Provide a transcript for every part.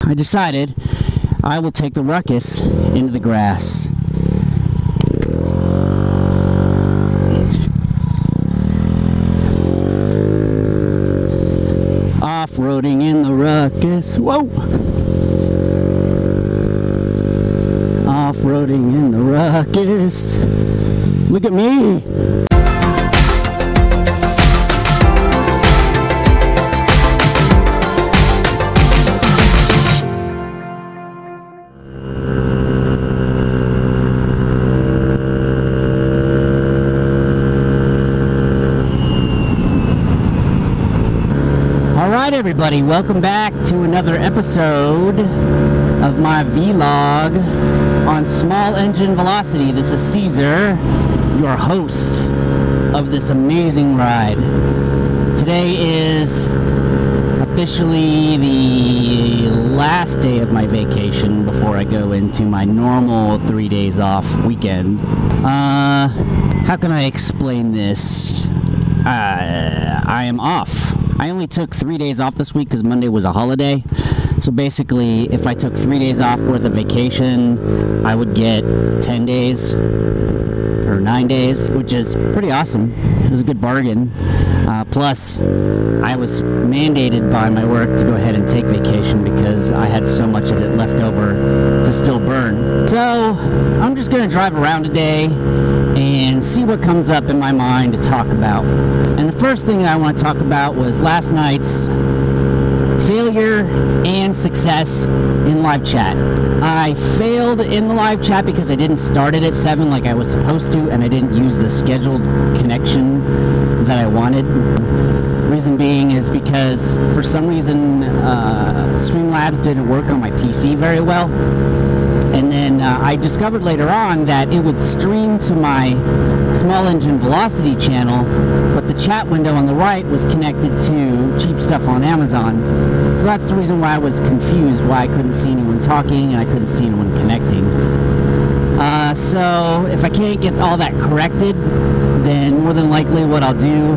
I decided I will take the Ruckus into the grass. Off-roading in the Ruckus. Whoa! Off-roading in the Ruckus. Look at me! Alright everybody, welcome back to another episode of my vlog on small engine velocity. This is Caesar, your host of this amazing ride. Today is officially the last day of my vacation before I go into my normal 3 days off weekend. How can I explain this? I am off. I only took 3 days off this week because Monday was a holiday. So basically, if I took 3 days off worth of vacation, I would get 10 days or 9 days, which is pretty awesome. It was a good bargain. Plus, I was mandated by my work to go ahead and take vacation because I had so much of it left over to still burn. So, I'm just going to drive around today and see what comes up in my mind to talk about. And the first thing I want to talk about was last night's failure and success in live chat. I failed in the live chat because I didn't start it at 7 like I was supposed to, and I didn't use the scheduled connection that I wanted. Reason being is because for some reason Streamlabs didn't work on my PC very well. And then I discovered later on that it would stream to my small engine velocity channel, but the chat window on the right was connected to cheap stuff on Amazon. So that's the reason why I was confused, why I couldn't see anyone talking and I couldn't see anyone connecting. So if I can't get all that corrected, then more than likely what I'll do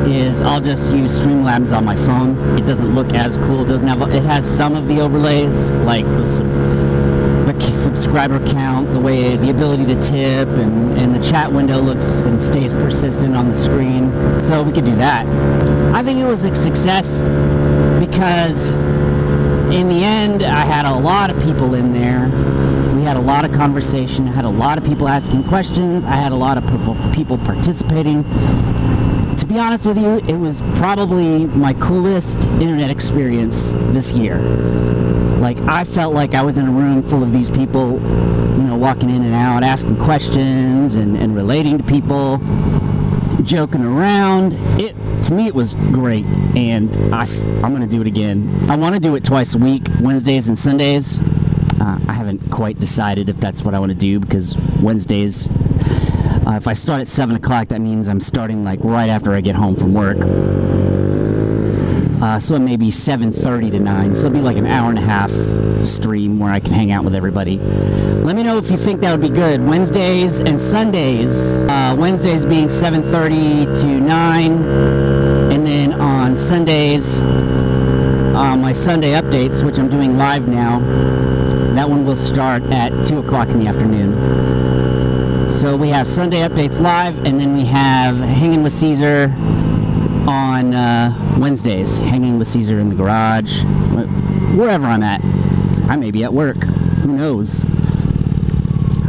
is I'll just use Streamlabs on my phone. It doesn't look as cool. It doesn't have. It has some of the overlays, like the subscriber count, the ability to tip, and the chat window looks and stays persistent on the screen. So we could do that. I think it was a success because in the end I had a lot of people in there. We had a lot of conversation, I had a lot of people asking questions, I had a lot of people participating. To be honest with you, it was probably my coolest internet experience this year. Like, I felt like I was in a room full of these people, you know, walking in and out, asking questions and relating to people, joking around. To me, it was great, and I'm going to do it again. I want to do it twice a week, Wednesdays and Sundays. I haven't quite decided if that's what I want to do, because Wednesdays, if I start at 7 o'clock, that means I'm starting like right after I get home from work. So it may be 7:30 to 9, so it'll be like an hour and a half stream where I can hang out with everybody. Let me know if you think that would be good. Wednesdays and Sundays, Wednesdays being 7:30 to 9, and then on Sundays, my Sunday updates, which I'm doing live now, that one will start at 2 o'clock in the afternoon. So we have Sunday updates live, and then we have Hanging with Caesar on Wednesdays, hanging with Caesar in the garage, wherever I'm at. I may be at work, who knows?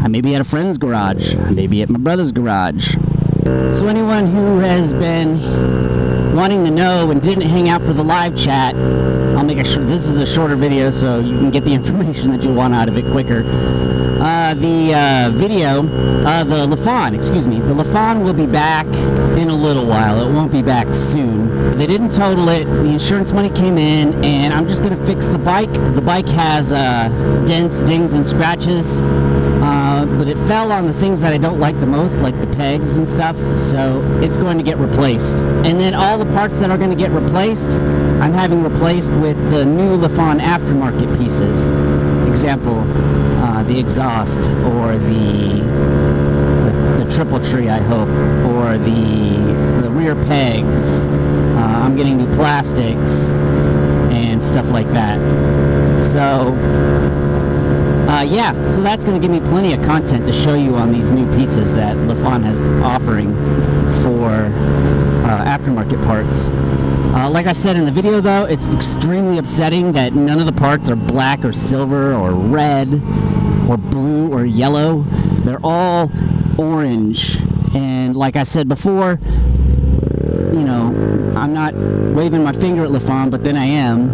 I may be at a friend's garage, I may be at my brother's garage. So anyone who has been wanting to know and didn't hang out for the live chat, I'll make sure this is a shorter video so you can get the information that you want out of it quicker. The LaFawn will be back in a little while. It won't be back soon. They didn't total it. The insurance money came in, and I'm just going to fix the bike. The bike has dents, dings, and scratches, but it fell on the things that I don't like the most, like the pegs and stuff, so it's going to get replaced. And then all the parts that are going to get replaced, I'm having replaced with the new LaFawn aftermarket pieces. Example, the exhaust, or the triple tree, I hope, or the rear pegs. I'm getting new plastics and stuff like that. So yeah, so that's going to give me plenty of content to show you on these new pieces that LaFon has offering for aftermarket parts. Like I said in the video though, it's extremely upsetting that none of the parts are black or silver or red or blue or yellow. They're all orange. And like I said before, you know, I'm not waving my finger at LaFon, but then I am.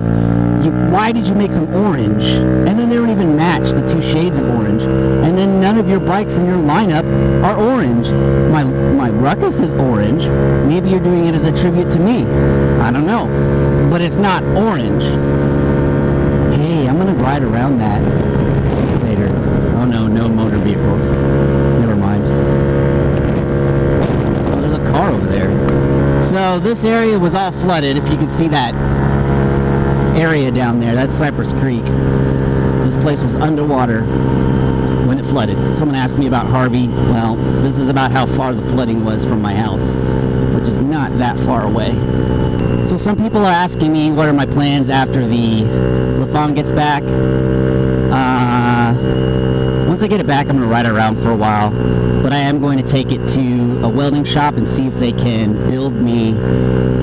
Why did you make them orange? And then they don't even match the two shades of orange. And then none of your bikes in your lineup are orange. My Ruckus is orange. Maybe you're doing it as a tribute to me. I don't know. But it's not orange. Hey, I'm gonna ride around that later. Oh no, no motor vehicles. Never mind. Oh, there's a car over there. So this area was all flooded, if you can see that area down there. That's Cypress Creek. This place was underwater when it flooded. Someone asked me about Harvey. Well, this is about how far the flooding was from my house, which is not that far away. So some people are asking me what are my plans after the LaFon gets back. Once I get it back, I'm going to ride around for a while, but I am going to take it to a welding shop and see if they can build me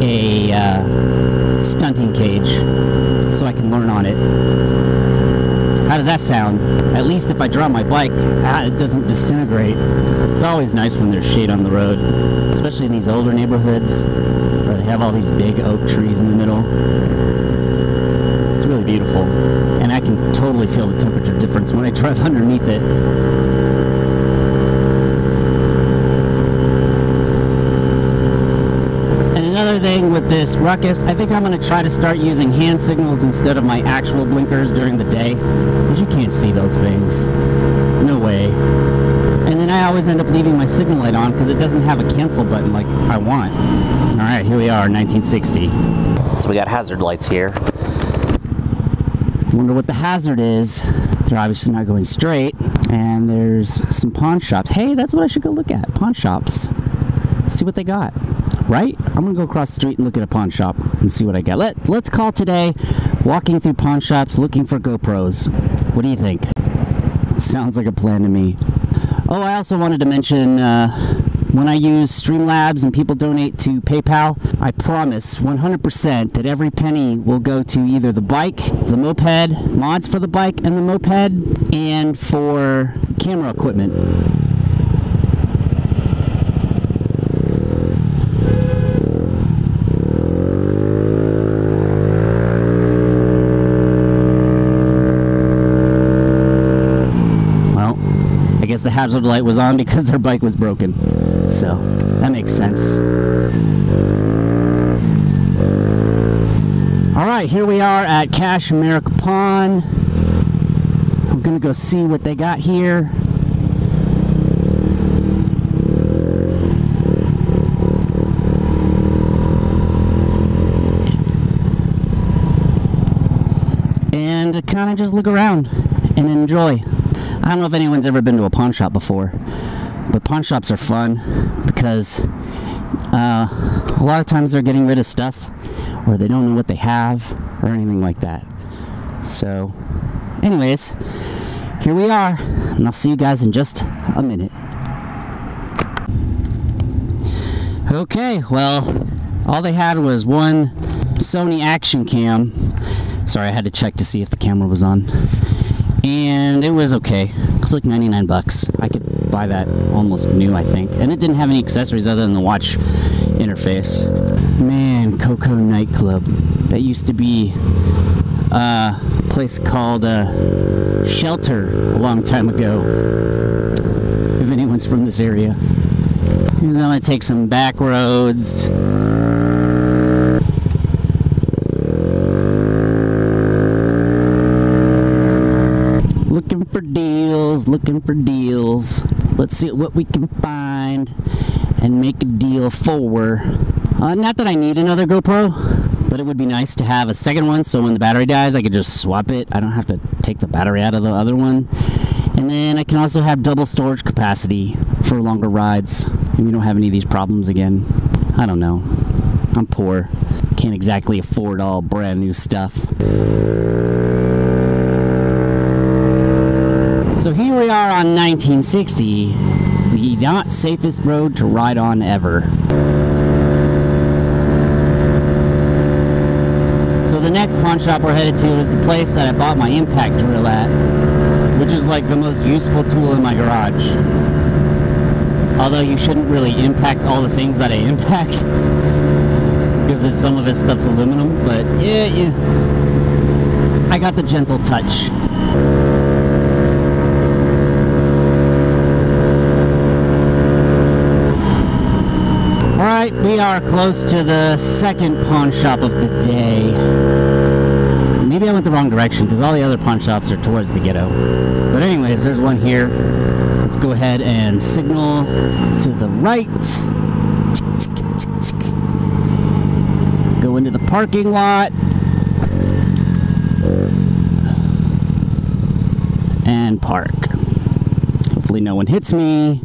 a stunting cage so I can learn on it. How does that sound? At least if I drop my bike, it doesn't disintegrate. It's always nice when there's shade on the road, especially in these older neighborhoods where they have all these big oak trees in the middle. It's really beautiful, and I can totally feel the temperature difference when I drive underneath it. And another thing with this Ruckus, I think I'm going to try to start using hand signals instead of my actual blinkers during the day, because you can't see those things. No way. And then I always end up leaving my signal light on because it doesn't have a cancel button like I want. Alright, here we are, 1960. So we got hazard lights here. Wonder what the hazard is. They're obviously not going straight. And there's some pawn shops. Hey, that's what I should go look at. Pawn shops. See what they got. Right? I'm gonna go across the street and look at a pawn shop and see what I get. Let's call today walking through pawn shops looking for GoPros. What do you think? Sounds like a plan to me. Oh, I also wanted to mention when I use Streamlabs and people donate to PayPal, I promise 100% that every penny will go to either the bike, the moped, mods for the bike and the moped, and for camera equipment. Well, I guess the hazard light was on because their bike was broken. So, that makes sense. Alright, here we are at Cash America Pawn. I'm gonna go see what they got here. And kind of just look around and enjoy. I don't know if anyone's ever been to a pawn shop before, but pawn shops are fun because a lot of times they're getting rid of stuff or they don't know what they have or anything like that. So anyways, here we are, and I'll see you guys in just a minute. Okay, well, all they had was one Sony action cam. Sorry, I had to check to see if the camera was on. And it was okay. It was like 99 bucks. I could buy that almost new, I think. And it didn't have any accessories other than the watch interface. Man, Coco Nightclub. That used to be a place called Shelter a long time ago. If anyone's from this area. Here's how I take some back roads. Looking for deals. Let's see what we can find and make a deal for. Not that I need another GoPro, but it would be nice to have a second one so when the battery dies I could just swap it. I don't have to take the battery out of the other one. And then I can also have double storage capacity for longer rides. And we don't have any of these problems again. I don't know. I'm poor. Can't exactly afford all brand new stuff. So here we are on 1960, the not safest road to ride on ever. So the next pawn shop we're headed to is the place that I bought my impact drill at, which is like the most useful tool in my garage. Although you shouldn't really impact all the things that I impact, because some of his stuff's aluminum, but yeah, I got the gentle touch. Alright, we are close to the second pawn shop of the day. Maybe I went the wrong direction because all the other pawn shops are towards the ghetto. But anyways, there's one here. Let's go ahead and signal to the right. Go into the parking lot. And park. Hopefully no one hits me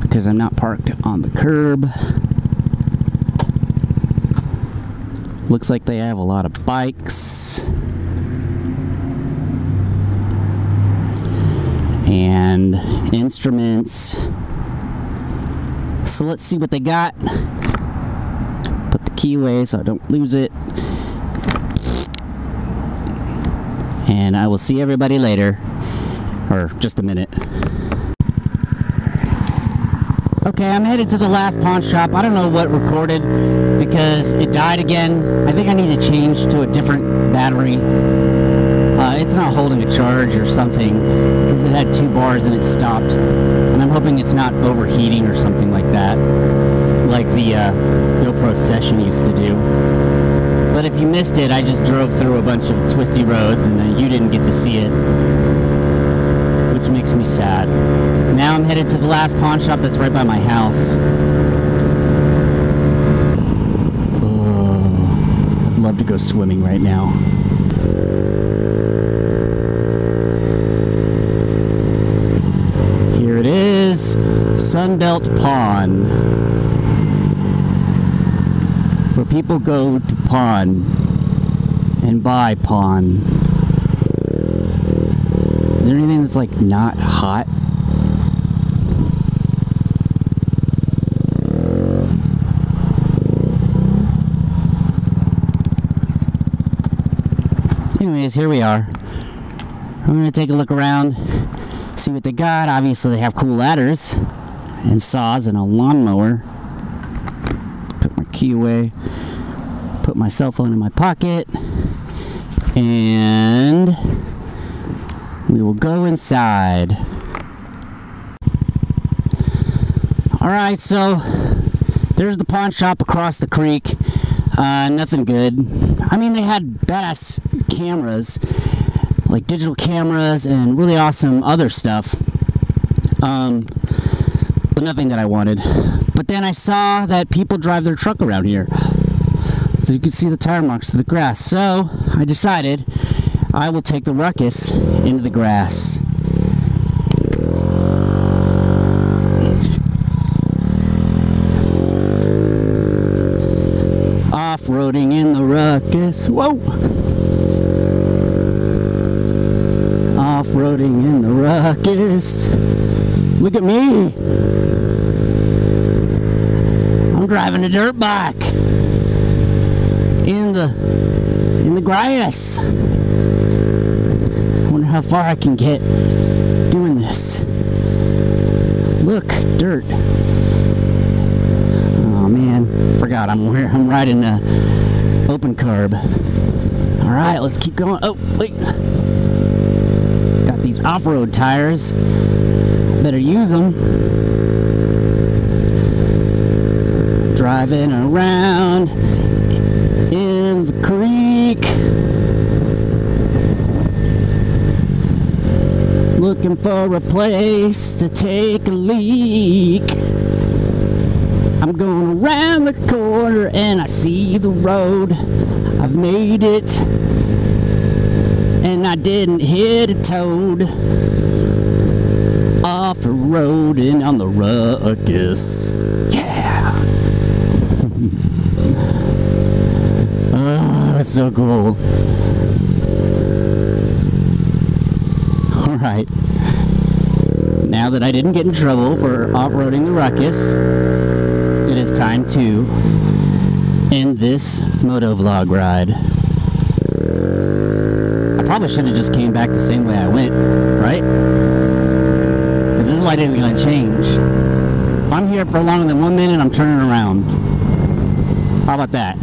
because I'm not parked on the curb. Looks like they have a lot of bikes. And instruments. So let's see what they got. Put the key away so I don't lose it. And I will see everybody later. Or just a minute. Okay, I'm headed to the last pawn shop. I don't know what recorded because it died again. I think I need to change to a different battery. It's not holding a charge or something because it had 2 bars and it stopped. And I'm hoping it's not overheating or something like that, like the GoPro Session used to do. But if you missed it, I just drove through a bunch of twisty roads and you didn't get to see it, which makes me sad. Now I'm headed to the last pawn shop that's right by my house. Oh, I'd love to go swimming right now. Here it is, Sunbelt Pawn, where people go to pawn and buy pawn. Is there anything that's like not hot? Anyways, here we are. I'm gonna take a look around, see what they got. Obviously they have cool ladders and saws and a lawnmower. Put my key away, put my cell phone in my pocket, and we will go inside. Alright, so there's the pawn shop across the creek. Nothing good. I mean, they had badass cameras, like digital cameras and really awesome other stuff. But nothing that I wanted. But then I saw that people drive their truck around here. So you can see the tire marks to the grass. So I decided I will take the Ruckus into the grass. Off-roading in the Ruckus. Whoa! Off-roading in the Ruckus. Look at me! I'm driving a dirt bike in the grass. I wonder how far I can get doing this. Look, dirt. Oh man, forgot I'm riding a open carb. All right, let's keep going. Oh wait, got these off-road tires. Better use them. Driving around in the creek, looking for a place to take a leak. I'm going around the corner and I see the road. I've made it and I didn't hit a toad. Off-roading on the Ruckus. Yeah! Oh, that's so cool. Alright. now that I didn't get in trouble for off-roading the Ruckus, it is time to end this motovlog ride. I probably should have just came back the same way I went, right? Because this light isn't going to change. If I'm here for longer than 1 minute, I'm turning around. How about that?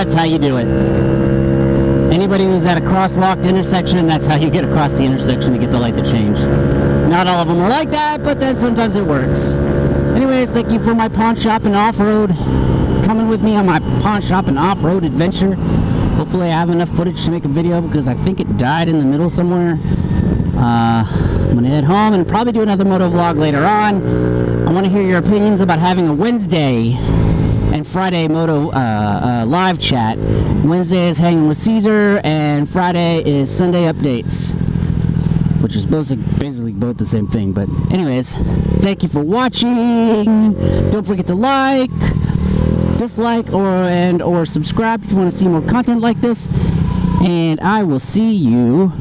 That's how you do it. Anybody who's at a crosswalked intersection, that's how you get across the intersection to get the light to change. Not all of them are like that, but then sometimes it works. Anyways, thank you for my pawn shop and off-road. Coming with me on my pawn shop and off-road adventure. Hopefully I have enough footage to make a video because I think it died in the middle somewhere. I'm gonna head home and probably do another moto vlog later on. I want to hear your opinions about having a Wednesday and Friday moto live chat. Wednesday is hanging with Caesar, and Friday is Sunday updates, which is basically both the same thing. But anyways, thank you for watching. Don't forget to like, dislike, or subscribe if you want to see more content like this. And I will see you